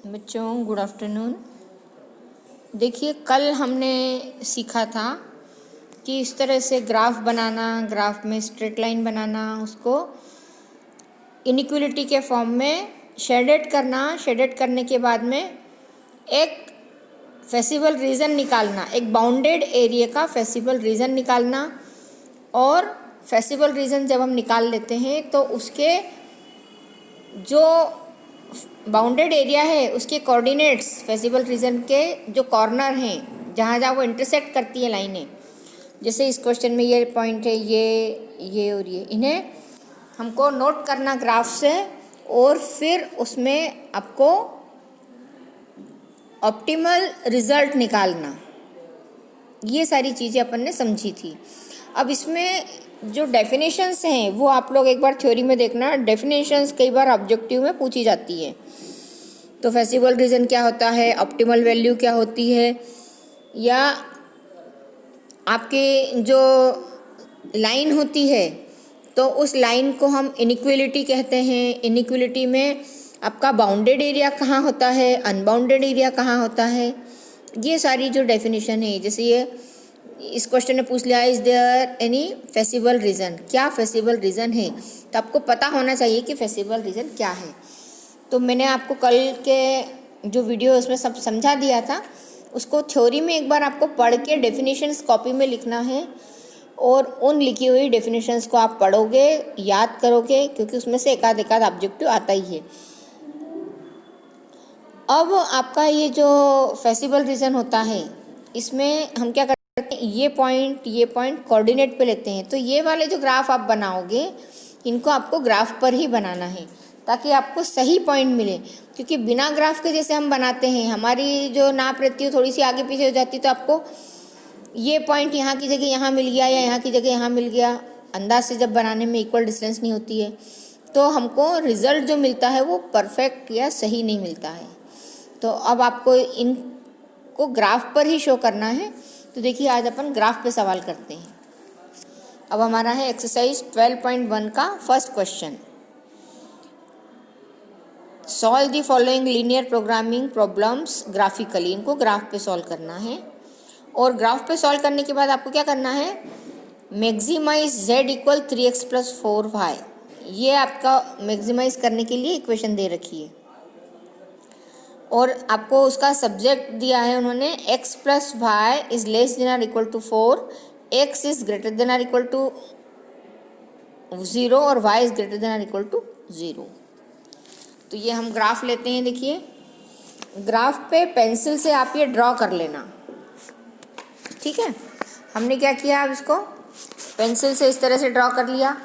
बच्चों good afternoon. देखिए, कल हमने सीखा था कि इस तरह से ग्राफ बनाना, ग्राफ में स्ट्रेट लाइन बनाना, उसको इनिक्वलिटी के फॉर्म में शेडेड करना, शेडेड करने के बाद में एक फेसिबल रीजन निकालना, एक बाउंडेड एरिया का फेसिबल रीजन निकालना। और फेसिबल रीजन जब हम निकाल लेते हैं तो उसके जो बाउंडेड एरिया है उसके कोऑर्डिनेट्स, फेसिबल रीजन के जो कॉर्नर हैं, जहाँ जहाँ वो इंटरसेक्ट करती है लाइनें, जैसे इस क्वेश्चन में ये पॉइंट है, ये और ये, इन्हें हमको नोट करना ग्राफ से, और फिर उसमें आपको ऑप्टिमल रिजल्ट निकालना। ये सारी चीज़ें अपन ने समझी थी। अब इसमें जो डेफिनेशंस हैं वो आप लोग एक बार थ्योरी में देखना। डेफिनेशंस कई बार ऑब्जेक्टिव में पूछी जाती है। तो फेसिबल रीजन क्या होता है, ऑप्टिमल वैल्यू क्या होती है, या आपके जो लाइन होती है तो उस लाइन को हम इनिक्वलिटी कहते हैं। इनिक्वलिटी में आपका बाउंडेड एरिया कहाँ होता है, अनबाउंडेड एरिया कहाँ होता है, ये सारी जो डेफिनेशन है। जैसे ये इस क्वेश्चन ने पूछ लिया, is there any feasible reason, क्या फेसिबल रीजन है, तो आपको पता होना चाहिए कि फेसिबल रीजन क्या है। तो मैंने आपको कल के जो वीडियो उसमें सब समझा दिया था, उसको थ्योरी में एक बार आपको पढ़ के डेफिनेशंस कॉपी में लिखना है, और उन लिखी हुई डेफिनेशंस को आप पढ़ोगे, याद करोगे, क्योंकि उसमें से एक आध ऑब्जेक्टिव आता ही है। अब आपका ये जो फेसिबल रीजन होता है, इसमें हम क्या करते हैं, ये पॉइंट कोऑर्डिनेट पे लेते हैं। तो ये वाले जो ग्राफ आप बनाओगे, इनको आपको ग्राफ पर ही बनाना है ताकि आपको सही पॉइंट मिले। क्योंकि बिना ग्राफ के जैसे हम बनाते हैं, हमारी जो नाप रहती है थोड़ी सी आगे पीछे हो जाती है, तो आपको ये पॉइंट यहाँ की जगह यहाँ मिल गया या यहाँ की जगह यहाँ मिल गया, अंदाज से जब बनाने में इक्वल डिस्टेंस नहीं होती है, तो हमको रिजल्ट जो मिलता है वो परफेक्ट या सही नहीं मिलता है। तो अब आपको इनको ग्राफ पर ही शो करना है। तो देखिए, आज अपन ग्राफ पे सवाल करते हैं। अब हमारा है एक्सरसाइज 12.1 का first question. Solve the following linear programming problems graphically. इनको ग्राफ पे सॉल्व करना है, और ग्राफ पे सॉल्व करने के बाद आपको क्या करना है, maximise z equal 3x plus 4y। ये आपका मैक्सिमाइज करने के लिए इक्वेशन दे रखी है, और आपको उसका सब्जेक्ट दिया है उन्होंने, x plus y is less than or equal to 4, x is greater than or equal to 0 और y is greater than or equal to 0। तो ये हम ग्राफ लेते हैं। देखिए, ग्राफ पे पेंसिल से आप ये ड्रॉ कर लेना, ठीक है। हमने क्या किया, अब इसको पेंसिल से इस तरह से ड्रॉ कर लिया।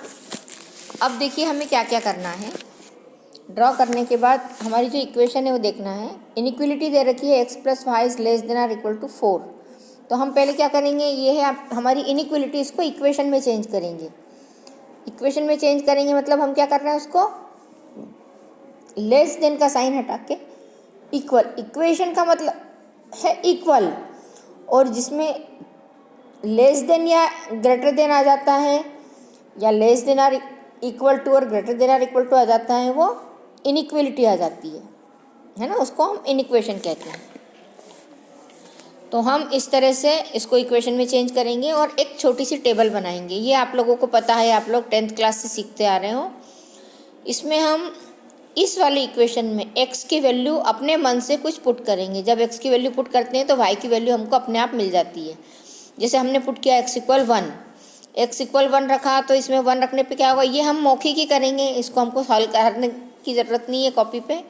अब देखिए हमें क्या क्या करना है। ड्रॉ करने के बाद हमारी जो इक्वेशन है वो देखना है। इनिक्वलिटी दे रखी है x plus y is less than or equal to 4। तो हम पहले क्या करेंगे, ये है हमारी इनिक्वलिटी, इसको इक्वेशन में चेंज करेंगे। इक्वेशन में चेंज करेंगे मतलब हम क्या कर रहे हैं, उसको लेस देन का साइन हटा के इक्वल, इक्वेशन का मतलब है इक्वल, और जिसमें लेस देन या ग्रेटर देन आ जाता है, या less than or equal to और greater than or equal to आ जाता है, वो इनिक्वलिटी आ जाती है ना, उसको हम इनिक्वेशन कहते हैं। तो हम इस तरह से इसको इक्वेशन में चेंज करेंगे और एक छोटी सी टेबल बनाएंगे। ये आप लोगों को पता है, आप लोग 10th क्लास से सीखते आ रहे हो। इसमें हम इस वाली इक्वेशन में x की वैल्यू अपने मन से कुछ पुट करेंगे। जब x की वैल्यू पुट करते हैं तो y की वैल्यू हमको अपने आप मिल जाती है। जैसे हमने पुट किया x इक्वल 1, x इक्वल 1 रखा, तो इसमें 1 रखने पे क्या होगा, ये हम मौखिक ही करेंगे, इसको हमको सॉल्व करने की ज़रूरत नहीं है कॉपी पे।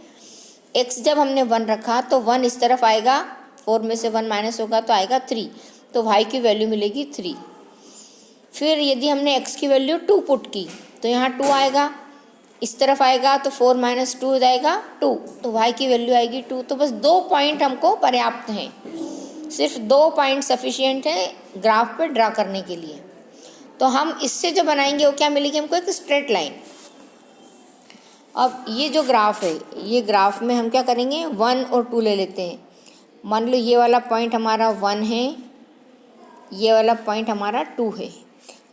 x जब हमने 1 रखा तो 1 इस तरफ आएगा, 4 में से 1 माइनस होगा तो आएगा 3, तो y की वैल्यू मिलेगी 3। फिर यदि हमने x की वैल्यू 2 पुट की तो यहाँ 2 आएगा, इस तरफ आएगा तो 4 माइनस 2 हो जाएगा 2, तो y की वैल्यू आएगी 2। तो बस 2 पॉइंट हमको पर्याप्त हैं, सिर्फ 2 पॉइंट सफिशिएंट है ग्राफ पे ड्रा करने के लिए। तो हम इससे जो बनाएंगे वो क्या मिलेगी हमको, एक स्ट्रेट लाइन। अब ये जो ग्राफ है, ये ग्राफ में हम क्या करेंगे, 1 और 2 ले लेते हैं। मान लो ये वाला पॉइंट हमारा 1 है, ये वाला पॉइंट हमारा 2 है।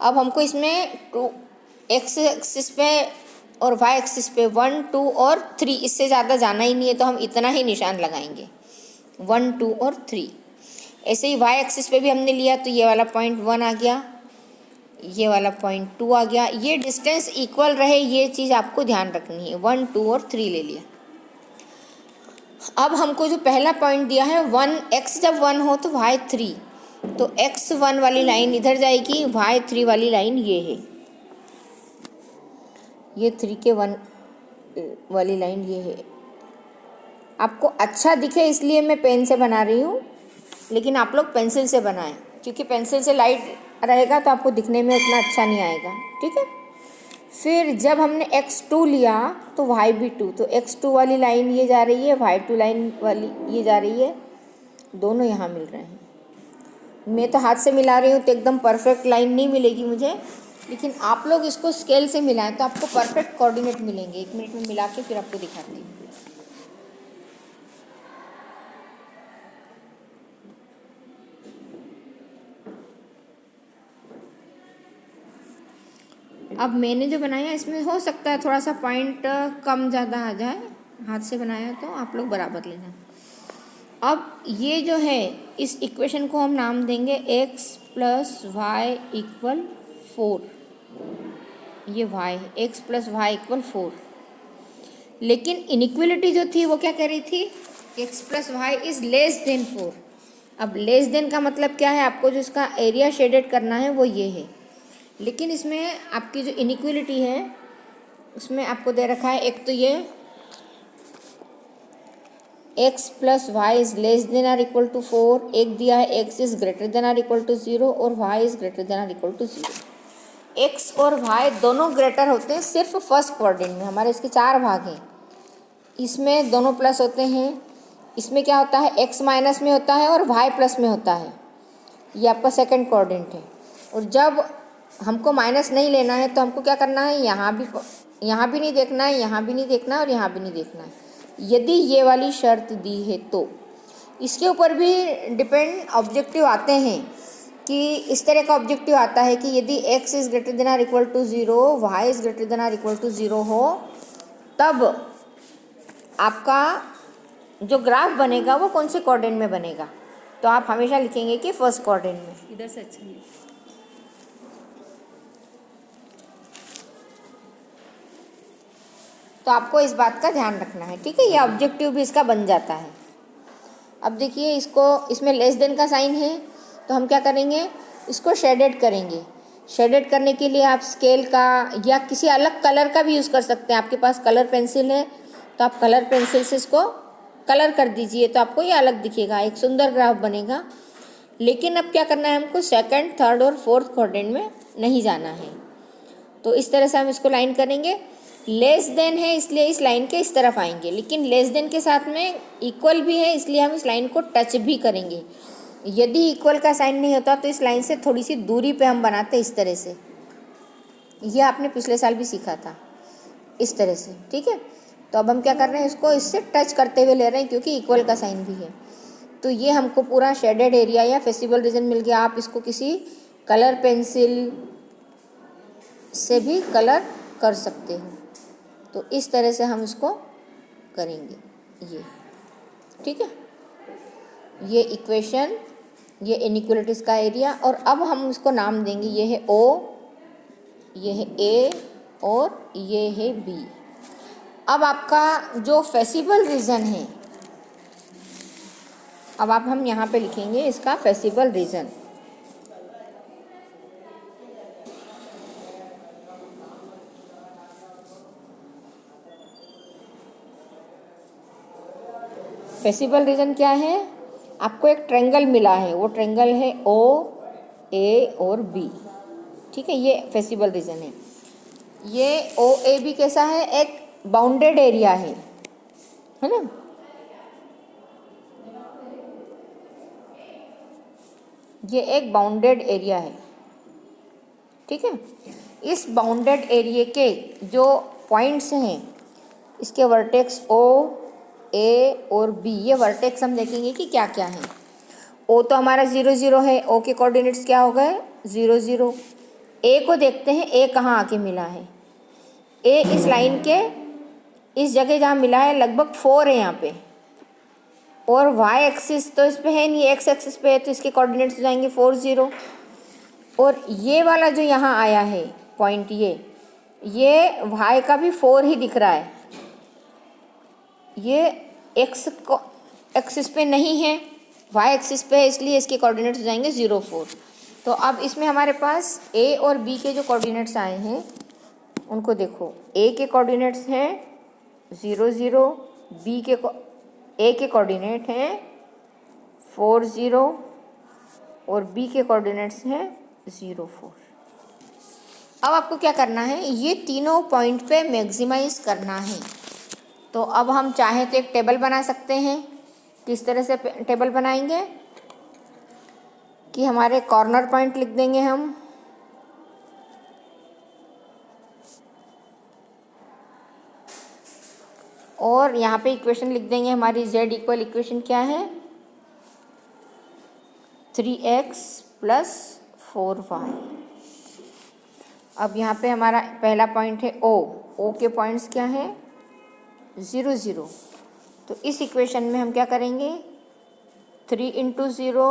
अब हमको इसमें 2 एक्स एक्सिस पे और वाई एक्सिस पे 1, 2 और 3, इससे ज़्यादा जाना ही नहीं है तो हम इतना ही निशान लगाएंगे, 1, 2 और 3। ऐसे ही वाई एक्सिस पे भी हमने लिया तो ये वाला पॉइंट 1 आ गया, ये वाला पॉइंट 2 आ गया। ये डिस्टेंस इक्वल रहे, ये चीज़ आपको ध्यान रखनी है। 1, 2 और 3 ले लिया। अब हमको जो पहला पॉइंट दिया है 1, x जब 1 हो तो y 3, तो x1 वाली लाइन इधर जाएगी, y3 वाली लाइन ये है, ये 3 के 1 वाली लाइन ये है। आपको अच्छा दिखे इसलिए मैं पेन से बना रही हूँ, लेकिन आप लोग पेंसिल से बनाएं, क्योंकि पेंसिल से लाइट रहेगा तो आपको दिखने में उतना अच्छा नहीं आएगा। ठीक है। फिर जब हमने x2 लिया तो y भी 2, तो x2 वाली लाइन ये जा रही है, y2 लाइन वाली ये जा रही है, दोनों यहाँ मिल रहे हैं। मैं तो हाथ से मिला रही हूँ तो एकदम परफेक्ट लाइन नहीं मिलेगी मुझे, लेकिन आप लोग इसको स्केल से मिलाएं तो आपको परफेक्ट कोऑर्डिनेट मिलेंगे। 1 मिनट में मिला के फिर आपको दिखाती हूँ। अब मैंने जो बनाया इसमें हो सकता है थोड़ा सा पॉइंट कम ज़्यादा आ जाए, हाथ से बनाया तो आप लोग बराबर लेना। अब ये जो है इस इक्वेशन को हम नाम देंगे x प्लस वाई इक्वल 4। ये y है, x प्लस वाई इक्वल 4। लेकिन इनइक्वलिटी जो थी वो क्या कह रही थी, x plus y is less than 4। अब लेस देन का मतलब क्या है, आपको जो इसका एरिया शेडेड करना है वो ये है। लेकिन इसमें आपकी जो इनइक्वलिटी है उसमें आपको दे रखा है, एक तो ये x plus y is less than or equal to 4, एक दिया है x is greater than or equal to 0 और y is greater than or equal to 0। x और y दोनों ग्रेटर होते हैं सिर्फ फर्स्ट क्वाड्रेंट में। हमारे इसके 4 भाग हैं, इसमें दोनों प्लस होते हैं। इसमें क्या होता है, x माइनस में होता है और y प्लस में होता है। ये आपका सेकंड क्वाड्रेंट है। और जब हमको माइनस नहीं लेना है तो हमको क्या करना है, यहाँ भी नहीं देखना है, यहाँ भी नहीं देखना है और यहाँ भी नहीं देखना है, यदि ये वाली शर्त दी है तो। इसके ऊपर भी डिपेंड ऑब्जेक्टिव आते हैं कि इस तरह का ऑब्जेक्टिव आता है कि यदि x is greater than or equal to 0, y is greater than or equal to 0 हो, तब आपका जो ग्राफ बनेगा वो कौन से क्वाड्रेंट में बनेगा। तो आप हमेशा लिखेंगे कि फर्स्ट क्वाड्रेंट में। इधर से अच्छा नहीं, तो आपको इस बात का ध्यान रखना है। ठीक है, ये ऑब्जेक्टिव भी इसका बन जाता है। अब देखिए, इसमें लेस देन का साइन है तो हम क्या करेंगे, इसको शेडेड करेंगे। शेडेड करने के लिए आप स्केल का या किसी अलग कलर का भी यूज़ कर सकते हैं। आपके पास कलर पेंसिल है तो आप कलर पेंसिल से इसको कलर कर दीजिए, तो आपको ये अलग दिखेगा, एक सुंदर ग्राफ बनेगा। लेकिन अब क्या करना है, हमको सेकंड, थर्ड और फोर्थ क्वाड्रेंट में नहीं जाना है। तो इस तरह से हम इसको लाइन करेंगे। लेस देन है इसलिए इस लाइन के इस तरफ आएंगे, लेकिन लेस देन के साथ में इक्वल भी है इसलिए हम इस लाइन को टच भी करेंगे। यदि इक्वल का साइन नहीं होता तो इस लाइन से थोड़ी सी दूरी पे हम बनाते इस तरह से। ये आपने पिछले साल भी सीखा था इस तरह से। ठीक है, तो अब हम क्या कर रहे हैं, इसको इससे टच करते हुए ले रहे हैं क्योंकि इक्वल का साइन भी है। तो ये हमको पूरा शेडेड एरिया या फेसिबल रीजन मिल गया। आप इसको किसी कलर पेंसिल से भी कलर कर सकते हो। तो इस तरह से हम इसको करेंगे ये। ठीक है, ये इक्वेशन, ये इनइक्वलिटीज का एरिया। और अब हम इसको नाम देंगे, ये है O, ये है A और ये है B। अब आपका जो फेसिबल रीजन है, अब हम यहाँ पे लिखेंगे इसका फेसिबल रीजन। फेसिबल रीजन क्या है, आपको एक ट्रायंगल मिला है, वो ट्रायंगल है O, A और B। ठीक है, ये फेसिबल रीजन है। ये OAB कैसा है, एक बाउंडेड एरिया है ना। ये एक बाउंडेड एरिया है। ठीक है, इस बाउंडेड एरिया के जो पॉइंट्स हैं, इसके वर्टेक्स O, A और B, ये वर्टेक्स हम देखेंगे कि क्या क्या है। O तो हमारा 0, 0 है, O के कोऑर्डिनेट्स क्या हो गए 0, 0। A को देखते हैं, A कहाँ आके मिला है, ए इस लाइन के इस जगह जहाँ मिला है लगभग 4 है यहाँ पे, और वाई एक्सिस तो इस पे है नहीं, एक्स एक्सिस पे है, तो इसके कोऑर्डिनेट्स हो जाएंगे 4 0। और ये वाला जो यहाँ आया है पॉइंट, ये वाई का भी 4 ही दिख रहा है, ये एक्स को एक्सिस पे नहीं है, वाई एक्सिस पे है, इसलिए इसके कोऑर्डिनेट्स हो जाएंगे 0 4। तो अब इसमें हमारे पास ए और बी के जो कोऑर्डिनेट्स आए हैं उनको देखो। ए के कोऑर्डिनेट्स हैं 0 0, बी के ए के कोऑर्डिनेट हैं 4 0 और बी के कोऑर्डिनेट्स हैं 0 4। अब आपको क्या करना है, ये तीनों पॉइंट पे मैक्सिमाइज करना है। तो अब हम चाहें तो एक टेबल बना सकते हैं। किस तरह से टेबल बनाएंगे कि हमारे कॉर्नर पॉइंट लिख देंगे हम, और यहाँ पे इक्वेशन लिख देंगे हमारी z इक्वल इक्वेशन क्या है 3x + 4y। अब यहाँ पे हमारा पहला पॉइंट है ओ के पॉइंट्स क्या है 0 0। तो इस इक्वेशन में हम क्या करेंगे 3 × 0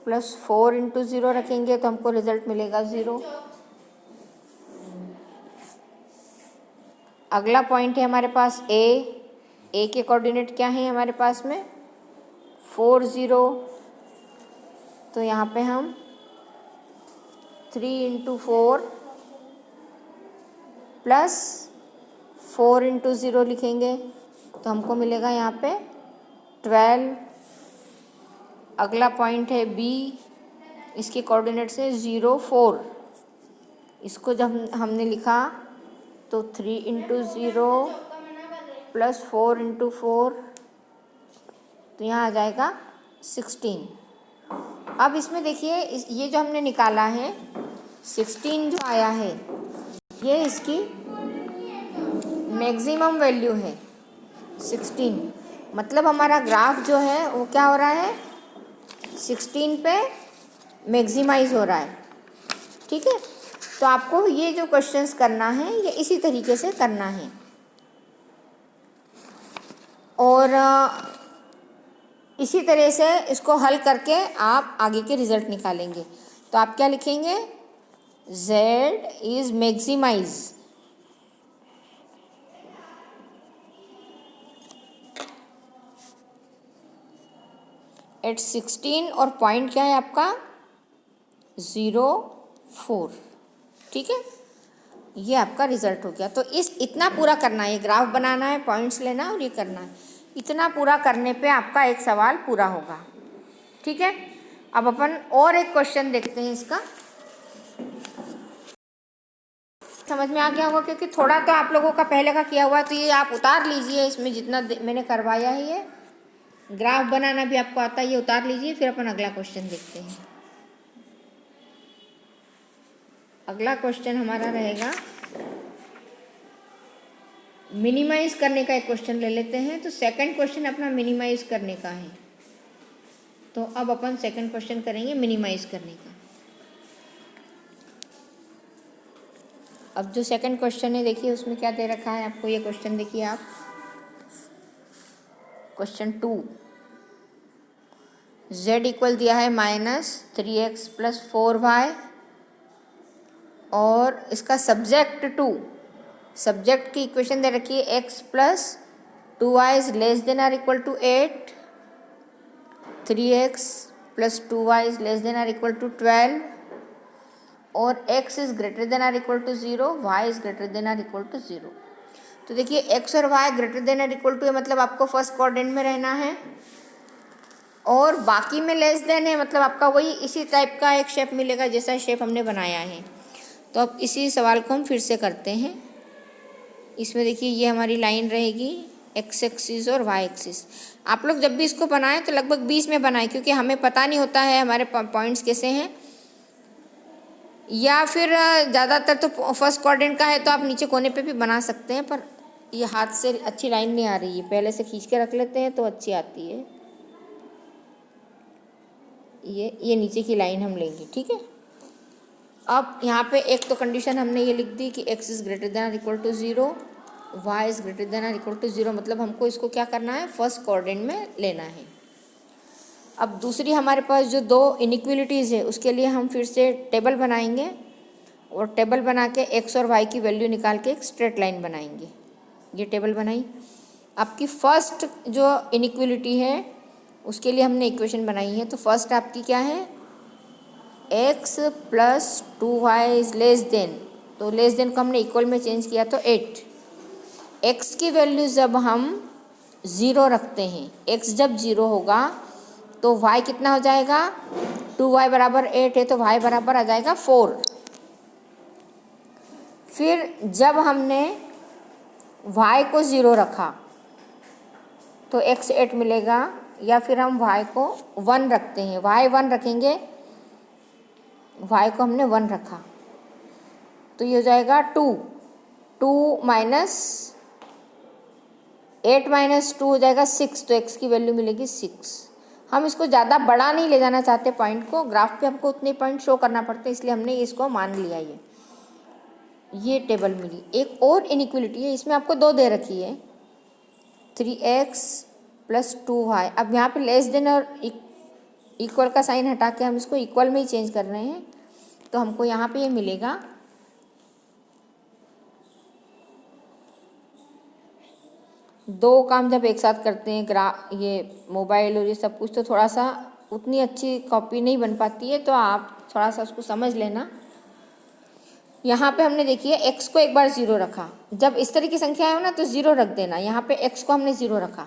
+ 4 × 0 रखेंगे तो हमको रिजल्ट मिलेगा 0। अगला पॉइंट है हमारे पास ए के कोऑर्डिनेट क्या है हमारे पास में 4 0। तो यहाँ पे हम 3 × 4 + 4 × 0 लिखेंगे तो हमको मिलेगा यहाँ पे 12। अगला पॉइंट है बी, इसके कोऑर्डिनेट्स है 0 4। इसको जब हमने लिखा तो 3 × 0 + 4 × 4, तो यहाँ आ जाएगा 16। अब इसमें देखिए ये जो हमने निकाला है 16 जो आया है ये इसकी मैक्सिमम वैल्यू है 16। मतलब हमारा ग्राफ जो है वो क्या हो रहा है 16 पे मैक्सिमाइज हो रहा है। ठीक है, तो आपको ये जो क्वेश्चंस करना है ये इसी तरीके से करना है, और इसी तरह से इसको हल करके आप आगे के रिजल्ट निकालेंगे। तो आप क्या लिखेंगे z इज मैक्सिमाइज एट 16 और पॉइंट क्या है आपका 0 4। ठीक है, ये आपका रिजल्ट हो गया। तो इतना पूरा करना है, ये ग्राफ बनाना है, पॉइंट्स लेना और ये करना है। इतना पूरा करने पे आपका एक सवाल पूरा होगा। ठीक है, अब अपन और एक क्वेश्चन देखते हैं इसका। समझ में आ गया होगा क्योंकि थोड़ा तो आप लोगों का पहले का किया हुआ है, तो ये आप उतार लीजिए, इसमें जितना मैंने करवाया है ये ग्राफ बनाना भी आपको आता है, ये उतार लीजिए, फिर अपन अगला क्वेश्चन देखते हैं। अगला क्वेश्चन हमारा रहेगा मिनिमाइज करने का। एक क्वेश्चन ले लेते हैं। तो सेकंड क्वेश्चन अपना मिनिमाइज करने का है, तो अब अपन सेकंड क्वेश्चन करेंगे मिनिमाइज करने का। अब जो सेकंड क्वेश्चन है देखिए उसमें क्या दे रखा है आपको, ये क्वेश्चन देखिए आप, क्वेश्चन 2 z इक्वल दिया है -3x + 4y, और इसका सब्जेक्ट 2, सब्जेक्ट की इक्वेशन दे रखी है x + 2y is less than or equal to 8, 3x + 2y is less than or equal to 12, और x is greater than or equal to 0, y is greater than or equal to 0। तो देखिए x और y greater than or equal to है, मतलब आपको first quadrant में रहना है, और बाकी में लेस देन है, मतलब आपका वही इसी टाइप का एक शेप मिलेगा जैसा शेप हमने बनाया है। तो अब इसी सवाल को हम फिर से करते हैं। इसमें देखिए ये हमारी लाइन रहेगी x एक्सिस और y एक्सिस। आप लोग जब भी इसको बनाएं तो लगभग 20 में बनाएं, क्योंकि हमें पता नहीं होता है हमारे पॉइंट्स कैसे हैं, या फिर ज़्यादातर तो फर्स्ट क्वाड्रेंट का है तो आप नीचे कोने पे भी बना सकते हैं, पर ये हाथ से अच्छी लाइन नहीं आ रही है, पहले से खींच के रख लेते हैं तो अच्छी आती है। ये नीचे की लाइन हम लेंगे। ठीक है, अब यहाँ पे एक तो कंडीशन हमने ये लिख दी कि x is greater than or equal to 0, y is greater than or equal to 0, मतलब हमको इसको क्या करना है, फर्स्ट कोऑर्डिनेट में लेना है। अब दूसरी हमारे पास जो दो इनइक्वलिटीज़ है उसके लिए हम फिर से टेबल बनाएंगे और टेबल बना के x और y की वैल्यू निकाल के एक स्ट्रेट लाइन बनाएंगे। ये टेबल बनाई। आपकी फर्स्ट जो इनइक्वलिटी है उसके लिए हमने इक्वेशन बनाई है। तो फर्स्ट आपकी क्या है, x plus 2y is less then, तो लेस देन को हमने इक्वल में चेंज किया तो 8। x की वैल्यू जब हम 0 रखते हैं, x जब 0 होगा तो y कितना हो जाएगा, 2y बराबर 8 है तो y बराबर आ जाएगा 4। फिर जब हमने y को 0 रखा तो x 8 मिलेगा, या फिर हम y को 1 रखते हैं, y 1 रखेंगे, y को हमने 1 रखा तो ये हो जाएगा 2 माइनस 8 माइनस 2 हो जाएगा 6, तो x की वैल्यू मिलेगी 6। हम इसको ज़्यादा बड़ा नहीं ले जाना चाहते पॉइंट को, ग्राफ पे हमको उतने पॉइंट शो करना पड़ते इसलिए हमने इसको मान लिया। ये टेबल मिली। एक और इनइक्वलिटी है, इसमें आपको 2 दे रखी है, 3x प्लस 2y। अब यहाँ पे लेस देन और इक्वल का साइन हटा के हम इसको इक्वल में ही चेंज कर रहे हैं, तो हमको यहाँ पे ये मिलेगा 2 काम जब एक साथ करते हैं, ये मोबाइल और ये सब कुछ, तो थोड़ा सा उतनी अच्छी कॉपी नहीं बन पाती है, तो आप थोड़ा सा उसको समझ लेना। यहाँ पे हमने देखिए x को एक बार 0 रखा, जब इस तरह की संख्या हो ना तो 0 रख देना। यहाँ पे x को हमने 0 रखा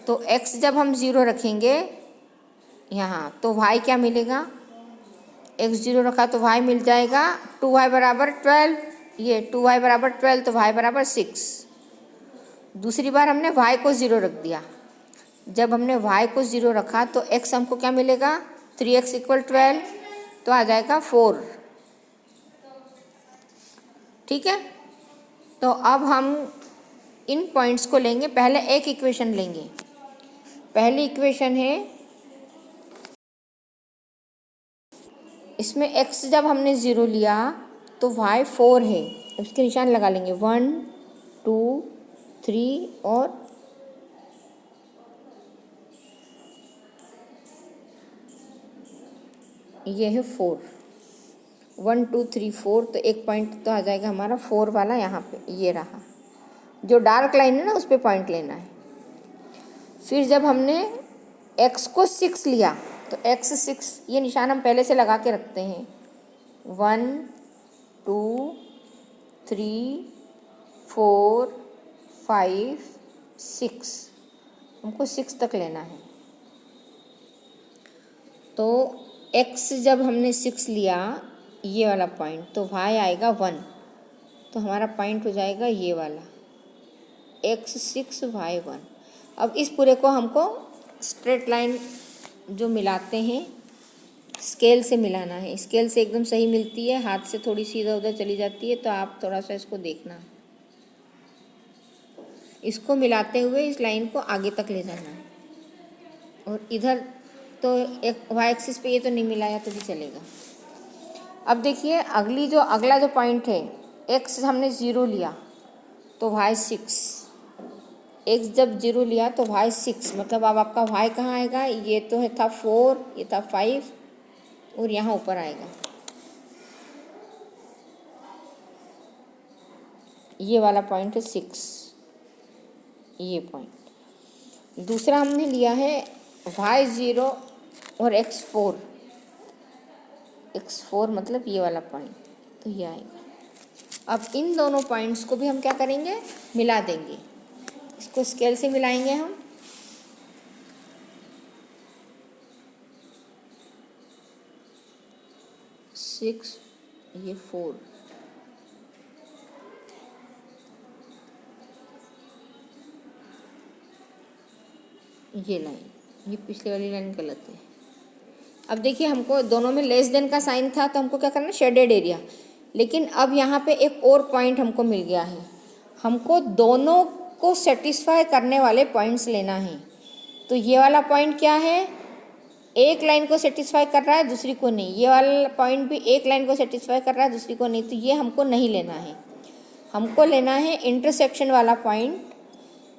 तो x जब हम 0 रखेंगे यहाँ तो y क्या मिलेगा, x 0 रखा तो y मिल जाएगा 2y बराबर 12, ये 2y बराबर 12 तो y बराबर 6। दूसरी बार हमने y को 0 रख दिया, जब हमने y को 0 रखा तो x हमको क्या मिलेगा, 3x इक्वल 12 तो आ जाएगा 4। ठीक है, तो अब हम इन पॉइंट्स को लेंगे। पहले एक इक्वेशन लेंगे। पहली इक्वेशन है, इसमें x जब हमने 0 लिया तो y 4 है, उसके निशान लगा लेंगे 1 2 3 और ये है 4, 1 2 3 4, तो एक पॉइंट तो आ जाएगा हमारा 4 वाला यहाँ पे, ये रहा जो डार्क लाइन है ना, उस पर पॉइंट लेना है। फिर जब हमने x को 6 लिया तो x 6, ये निशान हम पहले से लगा के रखते हैं, 1 2 3 4 5 6, हमको 6 तक लेना है। तो x जब हमने 6 लिया, ये वाला पॉइंट, तो y आएगा 1, तो हमारा पॉइंट हो जाएगा ये वाला, x 6 y 1। अब इस पूरे को हमको स्ट्रेट लाइन जो मिलाते हैं स्केल से मिलाना है। स्केल से एकदम सही मिलती है, हाथ से थोड़ी सी इधर उधर चली जाती है, तो आप थोड़ा सा इसको देखना। इसको मिलाते हुए इस लाइन को आगे तक ले जाना है, और इधर तो एक y एक्सिस पे ये तो नहीं मिलाया तो भी चलेगा। अब देखिए अगला जो पॉइंट है, x हमने 0 लिया तो y 6, x जब 0 लिया तो y 6, मतलब अब आपका y कहाँ आएगा, ये तो है था 4, ये था 5 और यहाँ ऊपर आएगा, ये वाला पॉइंट है 6, ये पॉइंट। दूसरा हमने लिया है y 0 और x 4 मतलब ये वाला पॉइंट, तो ये आएगा। अब इन दोनों पॉइंट्स को भी हम क्या करेंगे, मिला देंगे। इसको स्केल से मिलाएंगे हम, सिक्स, ये 4, ये लाइन, ये पिछले वाली लाइन गलत है। अब देखिए हमको दोनों में लेस देन का साइन था, तो हमको क्या करना, शेडेड एरिया। लेकिन अब यहाँ पे एक और पॉइंट हमको मिल गया है, हमको दोनों को सेटिस्फाई करने वाले पॉइंट्स लेना है। तो ये वाला पॉइंट क्या है, एक लाइन को सेटिस्फाई कर रहा है, दूसरी को नहीं। ये वाला पॉइंट भी एक लाइन को सेटिस्फाई कर रहा है, दूसरी को नहीं। तो ये हमको नहीं लेना है, हमको लेना है इंटरसेक्शन वाला पॉइंट।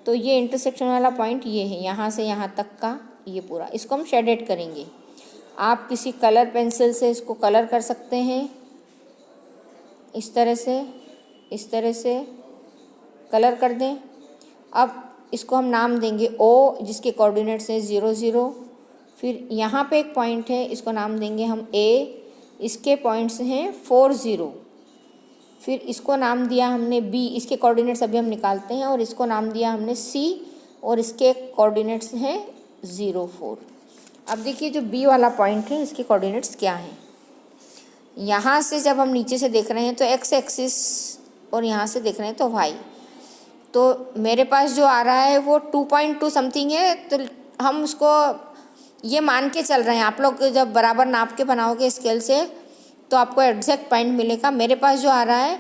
तो ये इंटरसेक्शन वाला पॉइंट ये है, यहाँ से यहाँ तक का ये पूरा, इसको हम शेडेड करेंगे। आप किसी कलर पेंसिल से इसको कलर कर सकते हैं, इस तरह से कलर कर दें। अब इसको हम नाम देंगे ओ, जिसके कोऑर्डिनेट्स हैं 0 0। फिर यहाँ पे एक पॉइंट है, इसको नाम देंगे हम ए, इसके पॉइंट्स हैं 4 0। फिर इसको नाम दिया हमने बी, इसके कोऑर्डिनेट्स अभी हम निकालते हैं, और इसको नाम दिया हमने सी, और इसके कोऑर्डिनेट्स हैं 0 4। अब देखिए जो बी वाला पॉइंट है, इसके कोऑर्डिनेट्स क्या हैं। यहाँ से जब हम नीचे से देख रहे हैं तो एक्स एक्सिस, और यहाँ से देख रहे हैं तो वाई। तो मेरे पास जो आ रहा है वो 2.2 समथिंग है, तो हम उसको ये मान के चल रहे हैं। आप लोग जब बराबर नाप के बनाओगे स्केल से तो आपको एग्जैक्ट पॉइंट मिलेगा। मेरे पास जो आ रहा है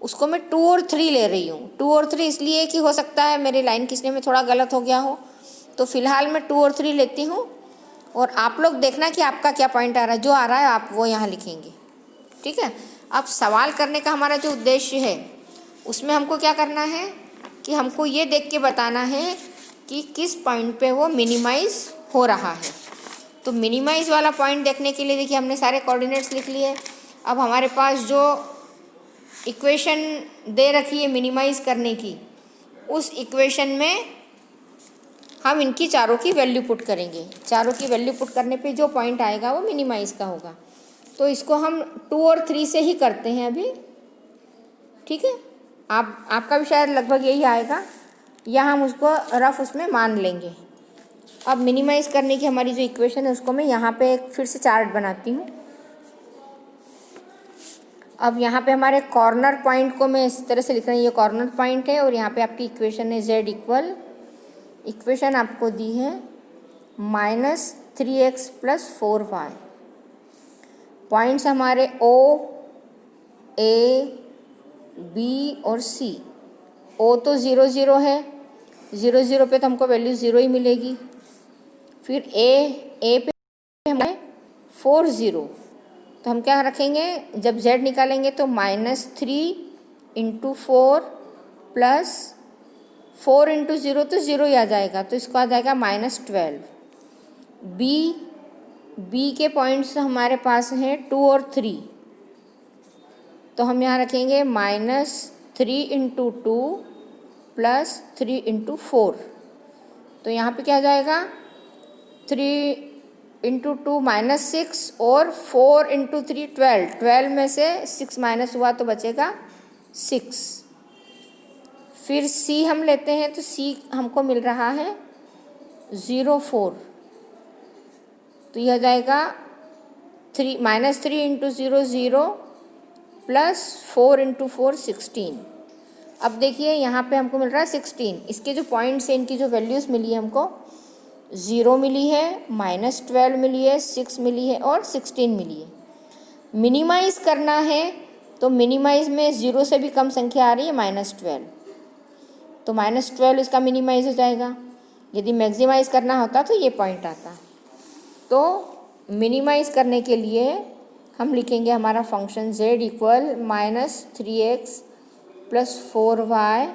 उसको मैं 2 और 3 ले रही हूँ। 2 और 3 इसलिए कि हो सकता है मेरी लाइन खींचने में थोड़ा गलत हो गया हो, तो फिलहाल मैं 2 और 3 लेती हूँ। और आप लोग देखना कि आपका क्या पॉइंट आ रहा है, जो आ रहा है आप वो यहाँ लिखेंगे, ठीक है। अब सवाल करने का हमारा जो उद्देश्य है उसमें हमको क्या करना है कि हमको ये देख के बताना है कि किस पॉइंट पे वो मिनिमाइज हो रहा है। तो मिनिमाइज वाला पॉइंट देखने के लिए देखिए हमने सारे कोऑर्डिनेट्स लिख लिए। अब हमारे पास जो इक्वेशन दे रखी है मिनिमाइज करने की, उस इक्वेशन में हम इनकी चारों की वैल्यू पुट करेंगे। चारों की वैल्यू पुट करने पे जो पॉइंट आएगा वो मिनिमाइज का होगा। तो इसको हम 2 और 3 से ही करते हैं अभी, ठीक है। आपका भी शायद लगभग यही आएगा, या हम उसको रफ उसमें मान लेंगे। अब मिनिमाइज करने की हमारी जो इक्वेशन है उसको मैं यहाँ पे एक फिर से चार्ट बनाती हूँ। अब यहाँ पे हमारे कॉर्नर पॉइंट को मैं इस तरह से लिख रही हूँ, ये कॉर्नर पॉइंट है, और यहाँ पे आपकी इक्वेशन है z इक्वल, इक्वेशन आपको दी है -3x + 4y। पॉइंट्स हमारे O, A, B और C। O तो 0 0 है, 0 0 पे तो हमको वैल्यू 0 ही मिलेगी। फिर A पे हमारे 4 0, तो हम क्या रखेंगे, जब z निकालेंगे तो -3 × 4 + 4 × 0 तो 0 ही आ जाएगा, तो इसको आ जाएगा -12। B के पॉइंट्स हमारे पास हैं 2 और 3, तो हम यहाँ रखेंगे -3 × 2 + 3 × 4। तो यहाँ पे क्या आ जाएगा, 3 × 2 -6 और 4 × 3 12। 12 में से 6 माइनस हुआ तो बचेगा 6। फिर C हम लेते हैं, तो C हमको मिल रहा है 0 4, तो यह जाएगा -3 × 0 0 + 4 × 4 16। अब देखिए यहाँ पे हमको मिल रहा है 16। इसके जो पॉइंट्स हैं इनकी जो वैल्यूज़ मिली है हमको, 0 मिली है, -12 मिली है, 6 मिली है और 16 मिली है। मिनिमाइज करना है तो मिनिमाइज में 0 से भी कम संख्या आ रही है -12, तो -12 इसका मिनिमाइज हो जाएगा। यदि मैक्सिमाइज करना होता तो ये पॉइंट आता। तो मिनिमाइज करने के लिए हम लिखेंगे हमारा function z equal -3x + 4y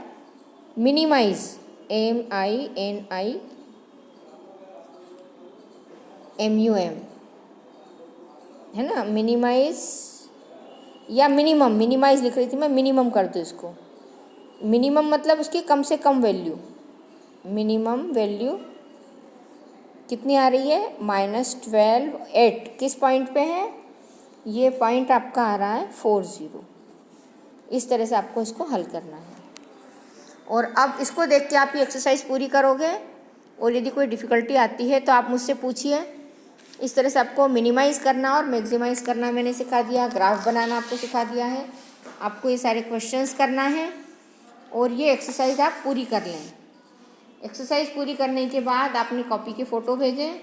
minimise MINIMUM है ना, मिनिमाइज या मिनिमम, मिनिमाइज लिख रही थी मैं, मिनिमम कर दो इसको। मिनिमम मतलब उसकी कम से कम वैल्यू। मिनिमम वैल्यू कितनी आ रही है, -12 8 किस पॉइंट पे है, ये पॉइंट आपका आ रहा है 4 0। इस तरह से आपको इसको हल करना है। और अब इसको देख के आप ये एक्सरसाइज पूरी करोगे, और यदि कोई डिफ़िकल्टी आती है तो आप मुझसे पूछिए। इस तरह से आपको मिनिमाइज़ करना और मैक्सिमाइज़ करना मैंने सिखा दिया, ग्राफ बनाना आपको सिखा दिया है। आपको ये सारे क्वेश्चंस करना है और ये एक्सरसाइज आप पूरी कर लें। एक्सरसाइज पूरी करने के बाद अपनी कॉपी के फ़ोटो भेजें,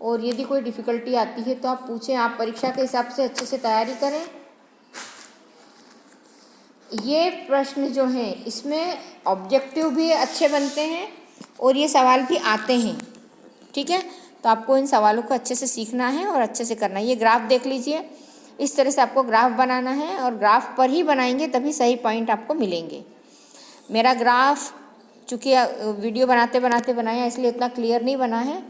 और यदि कोई डिफ़िकल्टी आती है तो आप पूछें। आप परीक्षा के हिसाब से अच्छे से तैयारी करें। ये प्रश्न जो हैं इसमें ऑब्जेक्टिव भी अच्छे बनते हैं और ये सवाल भी आते हैं, ठीक है। तो आपको इन सवालों को अच्छे से सीखना है और अच्छे से करना है। ये ग्राफ देख लीजिए, इस तरह से आपको ग्राफ बनाना है और ग्राफ पर ही बनाएंगे तभी सही पॉइंट आपको मिलेंगे। मेरा ग्राफ चूँकि वीडियो बनाते बनाते बनाया इसलिए उतना क्लियर नहीं बना है,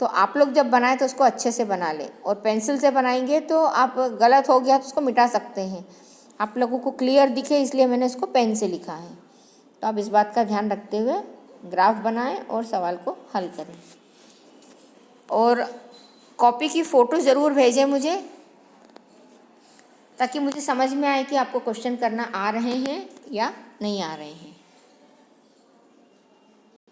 तो आप लोग जब बनाएं तो उसको अच्छे से बना लें। और पेंसिल से बनाएंगे तो आप गलत हो गया तो उसको मिटा सकते हैं। आप लोगों को क्लियर दिखे इसलिए मैंने इसको पेन से लिखा है। तो आप इस बात का ध्यान रखते हुए ग्राफ बनाएं और सवाल को हल करें। और कॉपी की फ़ोटो ज़रूर भेजें मुझे, ताकि मुझे समझ में आए कि आपको क्वेश्चन करना आ रहे हैं या नहीं आ रहे हैं।